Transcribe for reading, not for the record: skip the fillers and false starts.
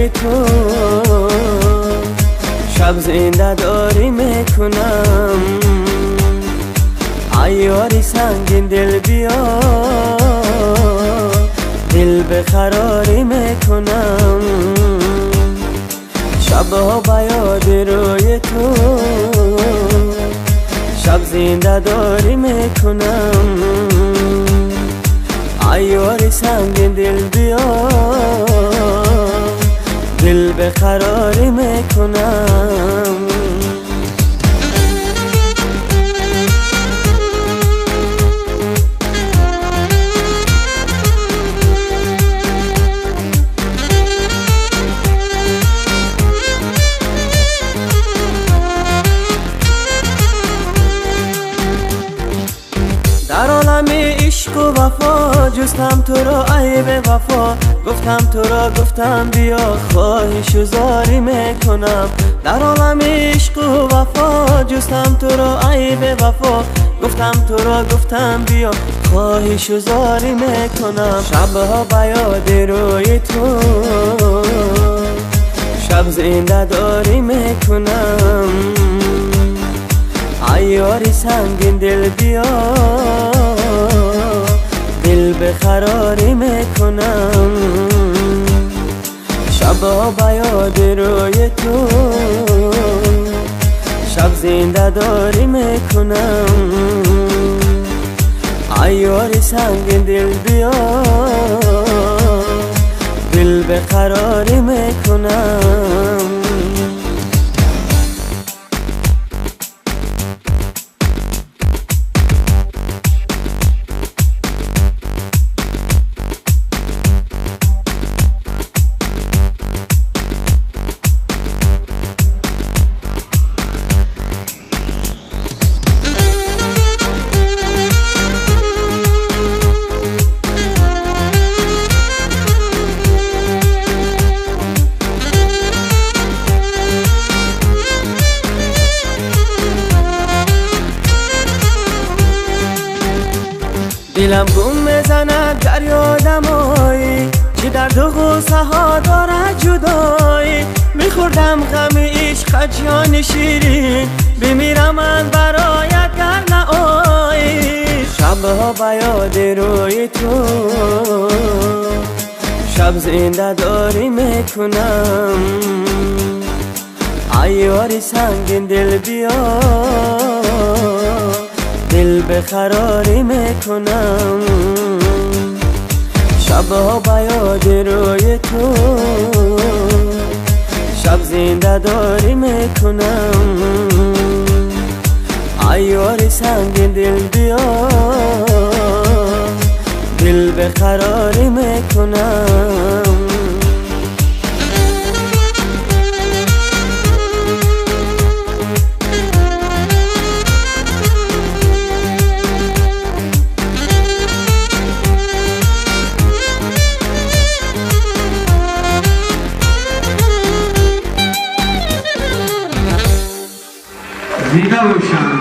روی تو شب زنده داری میکنم عیاری سنگین دل بیا دل بقراری میکنم شبها با یاد روی تو شب زنده داری میکنم عیاری سنگین دل بیا دل بقراری میکنم در عالم عشق و وفا جستم تو را عیب وفا گفتم تو را گفتم بیا خواهش و زاری میکنم در عالم عشق و وفا جستم تو را عیب وفا گفتم تو را گفتم بیا خواهش و زاری میکنم شبها با یاد روی تو شب زنده داری میکنم عیاری سنگین دل بیا دل بقراری میکنم شبها با یاد روی تو شب زنده داری میکنم عیاری سنگین دل بیا دل بقراری میکنم دلم گم میزند در یادمایی چه درد و غصه ها دارد جدایی میخوردم غم عشق جان شیرین بمیرم من برایت گر نآیی شبها با یاد روی تو شب زنده داری میکنم عیاری سنگین دل بیا دل بقراری میکنم شبها با یاد روی تو شب زنده داری میکنم عیاری سنگین دل بیا دل بقراری میکنم Vida Ocean.